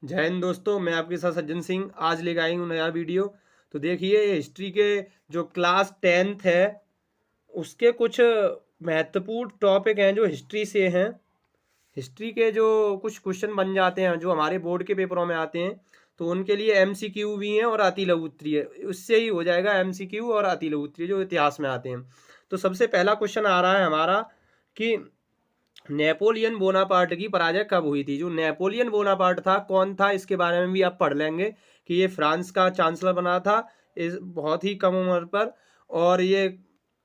जय हिंद दोस्तों, मैं आपके साथ सज्जन सिंह आज लेकर आई हूँ नया वीडियो। तो देखिए, हिस्ट्री के जो क्लास 10th है उसके कुछ महत्वपूर्ण टॉपिक हैं जो हिस्ट्री से हैं। हिस्ट्री के जो कुछ क्वेश्चन बन जाते हैं जो हमारे बोर्ड के पेपरों में आते हैं, तो उनके लिए एमसीक्यू भी हैं और अति लघु उत्तरीय है। उससे ही हो जाएगा एमसीक्यू और अति लघु उत्तरीय जो इतिहास में आते हैं। तो सबसे पहला क्वेश्चन आ रहा है हमारा कि नेपोलियन बोनापार्ट की पराजय कब हुई थी। जो नेपोलियन बोनापार्ट था कौन था, इसके बारे में भी आप पढ़ लेंगे कि ये फ्रांस का चांसलर बना था इस बहुत ही कम उम्र पर। और ये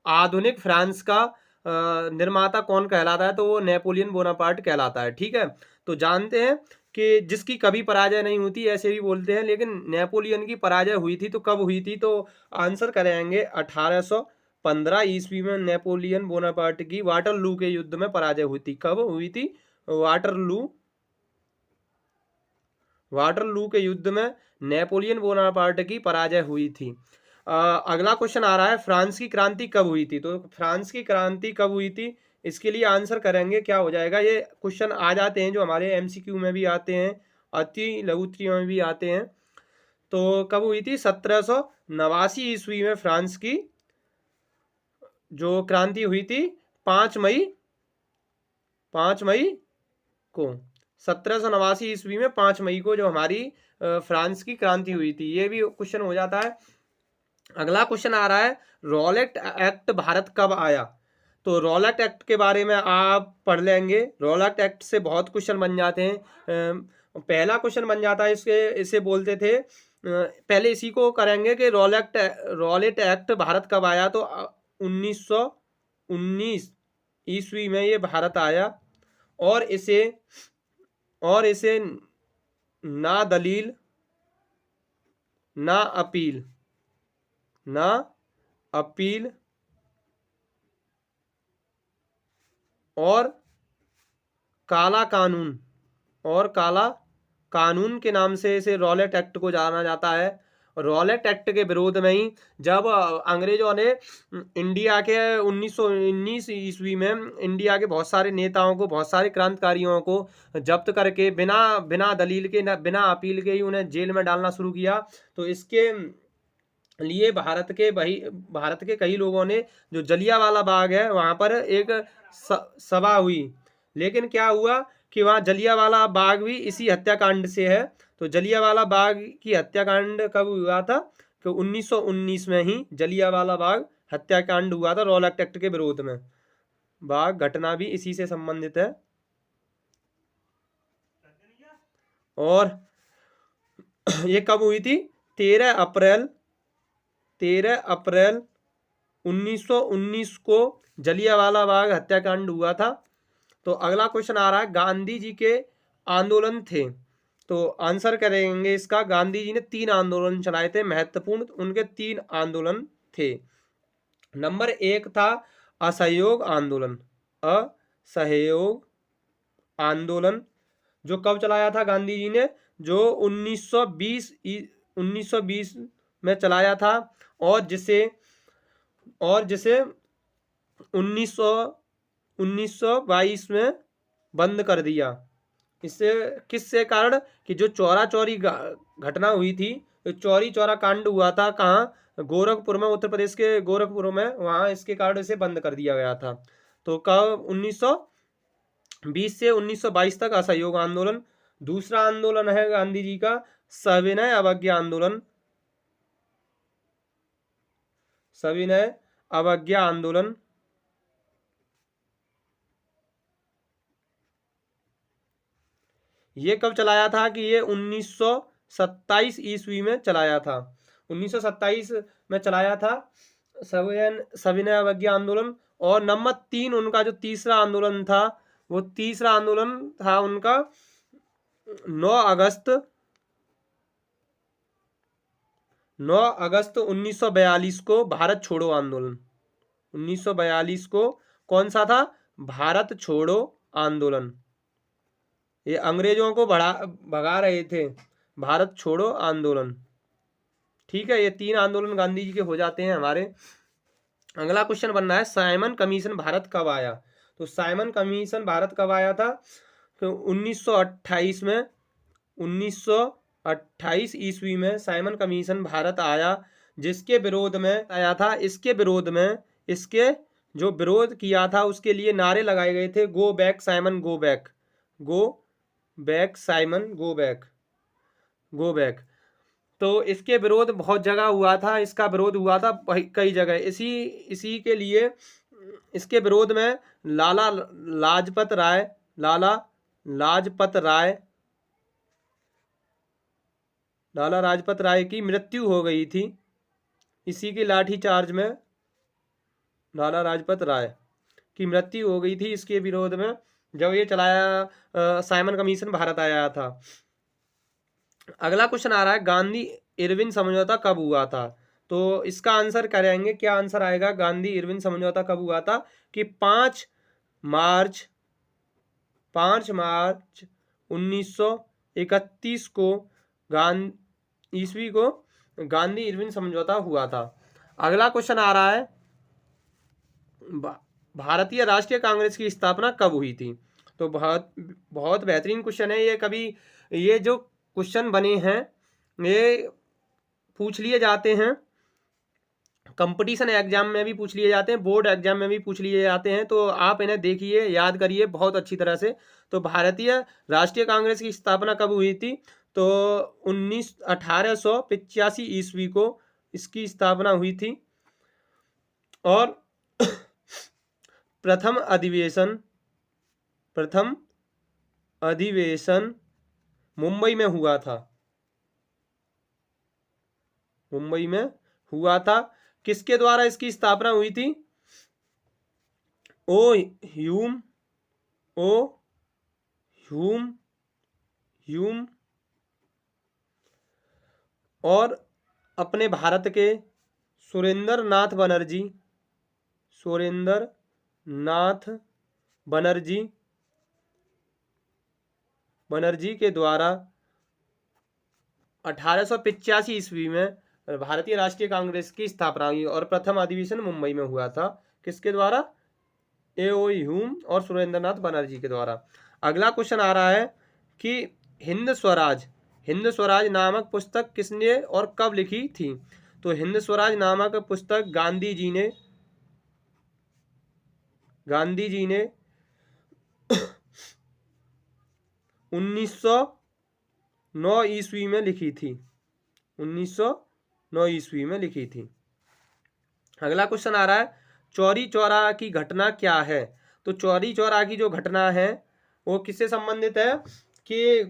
आधुनिक फ्रांस का निर्माता कौन कहलाता है, तो वो नेपोलियन बोनापार्ट कहलाता है। ठीक है, तो जानते हैं कि जिसकी कभी पराजय नहीं होती ऐसे भी बोलते हैं, लेकिन नेपोलियन की पराजय हुई थी तो कब हुई थी, तो आंसर करेंगे 1815 ईस्वी में नेपोलियन बोनापार्ट की वाटरलू के युद्ध में पराजय हुई थी। कब हुई थी? वाटरलू के युद्ध में नेपोलियन बोनापार्ट की पराजय हुई थी। अगला क्वेश्चन आ रहा है, फ्रांस की क्रांति कब हुई थी। तो फ्रांस की क्रांति कब हुई थी, इसके लिए आंसर करेंगे क्या हो जाएगा। ये क्वेश्चन आ जाते हैं जो हमारे एमसीक्यू में भी आते हैं, अति लघु उत्तरीय में भी आते हैं। तो कब हुई थी? 1789 ईस्वी में फ्रांस की जो क्रांति हुई थी 5 मई को 1789 ईस्वी में 5 मई को जो हमारी फ्रांस की क्रांति हुई थी। ये भी क्वेश्चन हो जाता है। अगला क्वेश्चन आ रहा है, रॉलेट एक्ट भारत कब आया। तो रॉलेट एक्ट के बारे में आप पढ़ लेंगे। रॉलेट एक्ट से बहुत क्वेश्चन बन जाते हैं। पहला क्वेश्चन बन जाता है इसे बोलते थे, पहले इसी को करेंगे कि रॉलेट एक्ट भारत कब आया। तो 1919 ईस्वी में ये भारत आया और इसे ना दलील ना अपील और काला कानून के नाम से इसे रॉलेट एक्ट को जाना जाता है। रॉलेट एक्ट के विरोध में ही जब अंग्रेजों ने इंडिया के 1919 ईस्वी में इंडिया के बहुत सारे नेताओं को, बहुत सारे क्रांतिकारियों को जब्त करके बिना दलील के, बिना अपील के ही उन्हें जेल में डालना शुरू किया। तो इसके लिए भारत के कई लोगों ने, जो जलियांवाला बाग है वहां पर एक सभा हुई। लेकिन क्या हुआ कि वहाँ जलियांवाला बाग भी इसी हत्याकांड से है। तो जलियांवाला बाग की हत्याकांड कब हुआ था? कि 1919 में ही जलियांवाला बाग हत्याकांड हुआ था रॉलेट एक्ट के विरोध में। बाग घटना भी इसी से संबंधित है। और ये कब हुई थी? 13 अप्रैल 1919 को जलियांवाला बाग हत्याकांड हुआ था। तो अगला क्वेश्चन आ रहा है, गांधी जी के आंदोलन थे। तो आंसर करेंगे इसका, गांधी जी ने 3 आंदोलन चलाए थे महत्वपूर्ण, उनके 3 आंदोलन थे। नंबर 1 था असहयोग आंदोलन, जो कब चलाया था गांधी जी ने? जो 1920 में चलाया था और जिसे 1922 में बंद कर दिया। इससे किससे कारण कि जो चौरा चौरी घटना हुई थी, तो चौरी चौरा कांड हुआ था कहाँ? गोरखपुर में, उत्तर प्रदेश के गोरखपुर में। वहाँ इसके कारण इसे बंद कर दिया गया था। तो कब? 1920 से 1922 तक असहयोग आंदोलन। दूसरा आंदोलन है गांधी जी का सविनय अवज्ञा आंदोलन। ये कब चलाया था? कि ये 1927 ईस्वी में चलाया था। 1927 में चलाया था सविनय अवज्ञा आंदोलन। और नंबर 3 उनका जो तीसरा आंदोलन था, वो तीसरा आंदोलन था उनका 9 अगस्त 1942 को भारत छोड़ो आंदोलन। 1942 को कौन सा था? भारत छोड़ो आंदोलन। ये अंग्रेजों को भगा रहे थे, भारत छोड़ो आंदोलन। ठीक है, ये 3 आंदोलन गांधी जी के हो जाते हैं हमारे। अगला क्वेश्चन बनना है, साइमन कमीशन भारत कब आया। तो साइमन कमीशन भारत कब आया था? तो 1928 में 1928 ईस्वी में साइमन कमीशन भारत आया, जिसके विरोध में आया था। इसके विरोध में, इसके जो विरोध किया था उसके लिए नारे लगाए गए थे, go back Simon go back, go back Simon go back, go back. तो इसके विरोध बहुत जगह हुआ था, इसका विरोध हुआ था कई जगह। इसी के लिए इसके विरोध में लाला लाजपत राय, लाला लाजपत राय, लाला लाजपत राय की मृत्यु हो गई थी। इसी के लाठी चार्ज में लाला लाजपत राय की मृत्यु हो गई थी, इसके विरोध में, जब ये चलाया साइमन कमीशन भारत आया था। अगला क्वेश्चन आ रहा है, गांधी इरविन समझौता कब हुआ था? तो इसका आंसर करेंगे, क्या आंसर आएगा? गांधी इरविन समझौता कब हुआ था कि 5 मार्च 1931 को ईस्वी को गांधी इरविन समझौता हुआ था। अगला क्वेश्चन आ रहा है, भारतीय राष्ट्रीय कांग्रेस की स्थापना कब हुई थी? तो बहुत बहुत बेहतरीन क्वेश्चन है ये। कभी ये जो क्वेश्चन बने हैं ये पूछ लिए जाते हैं, कंपटीशन एग्जाम में भी पूछ लिए जाते हैं, बोर्ड एग्जाम में भी पूछ लिए जाते हैं। तो आप इन्हें देखिए, याद करिए बहुत अच्छी तरह से। तो भारतीय राष्ट्रीय कांग्रेस की स्थापना कब हुई थी? तो 1885 ईस्वी को इसकी स्थापना हुई थी। और प्रथम अधिवेशन मुंबई में हुआ था, मुंबई में हुआ था। किसके द्वारा इसकी स्थापना हुई थी? ओ ह्यूम और अपने भारत के सुरेंद्र नाथ बनर्जी के द्वारा 1885 ईस्वी में भारतीय राष्ट्रीय कांग्रेस की स्थापना हुई और प्रथम अधिवेशन मुंबई में हुआ था। किसके द्वारा? ए.ओ. ह्यूम और सुरेंद्रनाथ बनर्जी के द्वारा। अगला क्वेश्चन आ रहा है कि हिंद स्वराज नामक पुस्तक किसने और कब लिखी थी? तो हिंद स्वराज नामक पुस्तक गांधी जी ने 1909 ईस्वी में लिखी थी, 1909 ईस्वी में लिखी थी। अगला क्वेश्चन आ रहा है, चौरी चौरा की घटना क्या है? तो चौरी चौरा की जो घटना है वो किससे संबंधित है कि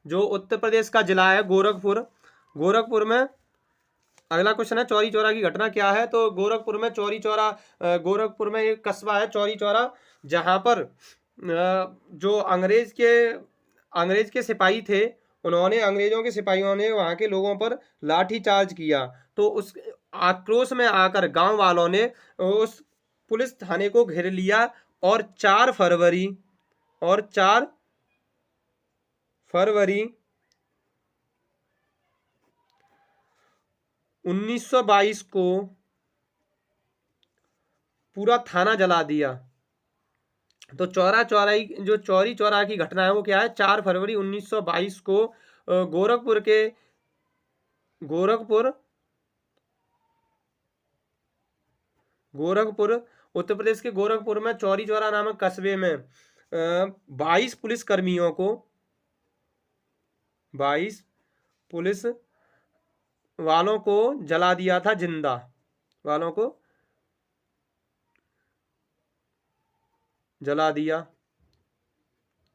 जो उत्तर प्रदेश का जिला है गोरखपुर में। अगला क्वेश्चन है, चौरी चौरा की घटना क्या है? तो गोरखपुर में गोरखपुर में एक कस्बा है चौरी चौरा, जहां पर जो अंग्रेज के सिपाही थे, अंग्रेजों के सिपाहियों ने वहां के लोगों पर लाठी चार्ज किया। तो उस आक्रोश में आकर गांव वालों ने उस पुलिस थाने को घेर लिया और 4 फरवरी 1922 को पूरा थाना जला दिया। तो चौरी चौरा की घटना है वो क्या है? 4 फरवरी 1922 को गोरखपुर उत्तर प्रदेश के गोरखपुर में चौरी चौरा नामक कस्बे में 22 पुलिस वालों को जला दिया था, जिंदा वालों को जला दिया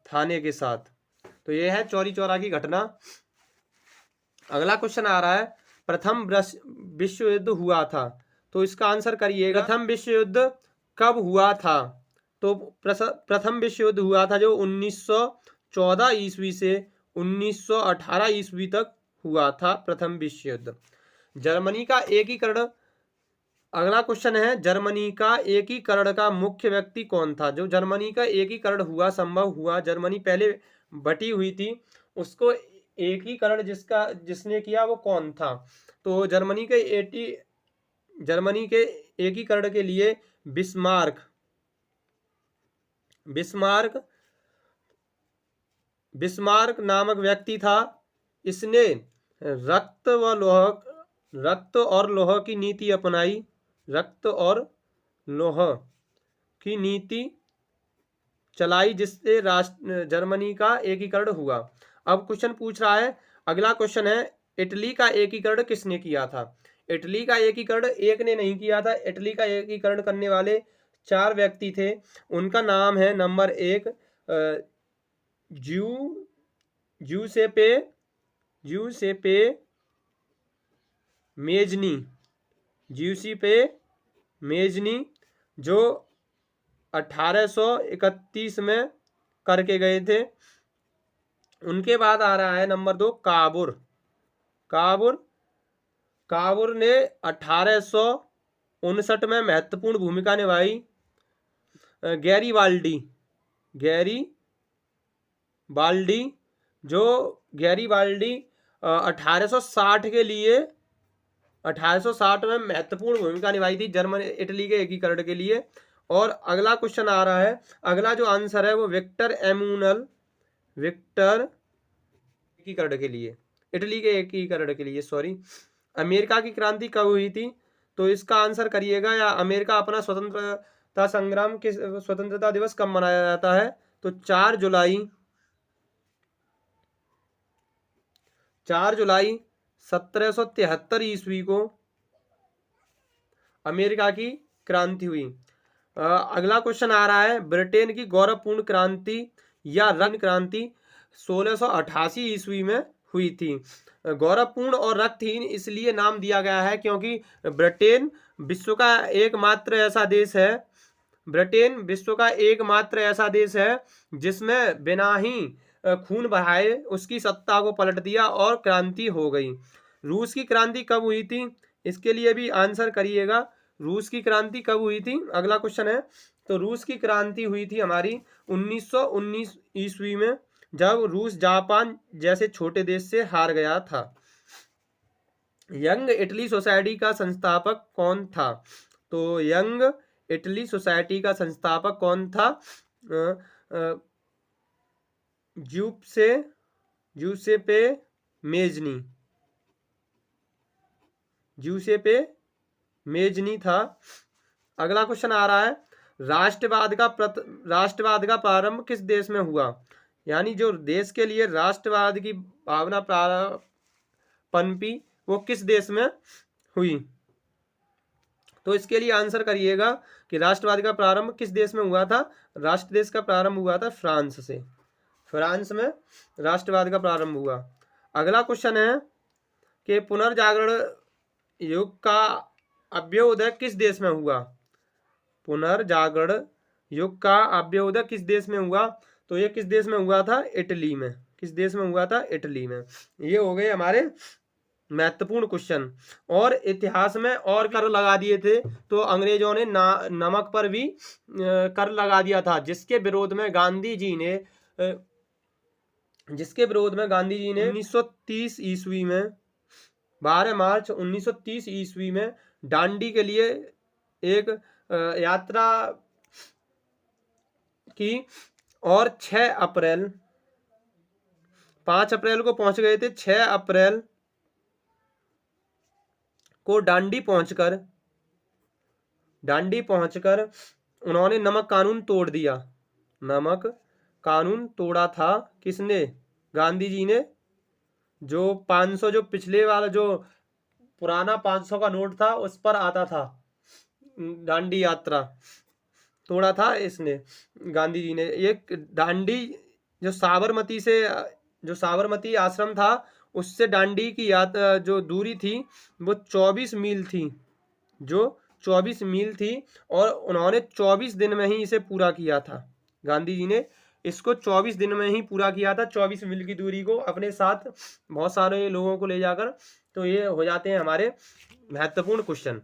थाने के साथ। तो यह है चौरी चौरा की घटना। अगला क्वेश्चन आ रहा है, प्रथम विश्व युद्ध हुआ था। तो इसका आंसर करिएगा, प्रथम विश्व युद्ध कब हुआ था? तो प्रथम विश्व युद्ध हुआ था जो 1914 ईस्वी से 1918 ईस्वी तक हुआ था, प्रथम विश्व युद्ध। जर्मनी का एकीकरण, अगला क्वेश्चन है, जर्मनी का एकीकरण का मुख्य व्यक्ति कौन था? जो जर्मनी का एकीकरण संभव हुआ, जर्मनी पहले बटी हुई थी, उसको एकीकरण जिसने किया वो कौन था? तो जर्मनी के एकीकरण के लिए बिस्मार्क बिस्मार्क नामक व्यक्ति था। इसने रक्त और लौह की नीति अपनाई। रक्त और लौह की नीति चलाई, जिससे जर्मनी का एकीकरण हुआ। अब क्वेश्चन पूछ रहा है, अगला क्वेश्चन है, इटली का एकीकरण किसने किया था? इटली का एकीकरण एक ने नहीं किया था। इटली का एकीकरण करने वाले 4 व्यक्ति थे। उनका नाम है, नंबर 1 ज्यूसेपे मेजनी, जो 1831 में करके गए थे। उनके बाद आ रहा है नंबर 2 काबुर ने 1859 में महत्वपूर्ण भूमिका निभाई। गैरीबाल्डी जो गैरीबाल्डी 1860 के लिए 1860 में महत्वपूर्ण भूमिका निभाई थी इटली के एकीकरण के लिए। और अगला क्वेश्चन आ रहा है, अगला जो आंसर है वो विक्टर एकीकरण के लिए, इटली के एकीकरण के लिए, सॉरी। अमेरिका की क्रांति कब हुई थी? तो इसका आंसर करिएगा, या अमेरिका अपना स्वतंत्रता दिवस कब मनाया जाता है? तो 4 जुलाई 1773 ईस्वी को अमेरिका की क्रांति हुई। अगला क्वेश्चन आ रहा है, ब्रिटेन की गौरवपूर्ण क्रांति या रंग क्रांति 1688 ईस्वी में हुई थी। गौरवपूर्ण और रक्तहीन इसलिए नाम दिया गया है क्योंकि ब्रिटेन विश्व का एकमात्र ऐसा देश है जिसमें बिना ही खून बहाए उसकी सत्ता को पलट दिया और क्रांति हो गई। रूस की क्रांति कब हुई थी? इसके लिए भी आंसर करिएगा, रूस की क्रांति कब हुई थी? अगला क्वेश्चन है, तो रूस की क्रांति हुई थी हमारी 1919 ईस्वी में, जब रूस जापान जैसे छोटे देश से हार गया था। यंग इटली सोसाइटी का संस्थापक कौन था? तो यंग इटली सोसाइटी का संस्थापक कौन था? ज्यूसेपे मेजनी था। अगला क्वेश्चन आ रहा है, राष्ट्रवाद का प्रारंभ किस देश में हुआ? यानी जो देश के लिए राष्ट्रवाद की भावना पनपी वो किस देश में हुई? तो इसके लिए आंसर करिएगा कि राष्ट्रवाद का प्रारंभ किस देश में हुआ था? राष्ट्र देश का प्रारंभ हुआ था फ्रांस से। फ्रांस में राष्ट्रवाद का प्रारंभ हुआ। अगला क्वेश्चन है कि पुनर्जागरण युग का अभ्युदय किस देश में हुआ? पुनर्जागरण युग का अभ्युदय किस देश में हुआ? तो ये किस देश में हुआ था? इटली में। किस देश में हुआ था? इटली में। ये हो गए हमारे महत्वपूर्ण क्वेश्चन। और इतिहास में और कर लगा दिए थे, तो अंग्रेजों ने नमक पर भी कर लगा दिया था, जिसके विरोध में गांधी जी ने 1930 ईस्वी में 12 मार्च 1930 ईस्वी में दांडी के लिए एक यात्रा की और 5 अप्रैल को पहुंच गए थे। 6 अप्रैल को दांडी पहुंचकर उन्होंने नमक कानून तोड़ दिया। नमक कानून तोड़ा था किसने? गांधी जी ने। जो 500 जो पिछले वाला जो पुराना 500 का नोट था उस पर आता था, दांडी यात्रा तोड़ा था इसने, गांधी जी ने। एक दांडी जो साबरमती आश्रम था उससे दांडी की यात्रा जो दूरी थी वो 24 मील थी, और उन्होंने 24 दिन में ही इसे पूरा किया था। गांधी जी ने इसको 24 दिन में ही पूरा किया था, 24 मील की दूरी को अपने साथ बहुत सारे लोगों को ले जाकर। तो ये हो जाते हैं हमारे महत्वपूर्ण क्वेश्चन।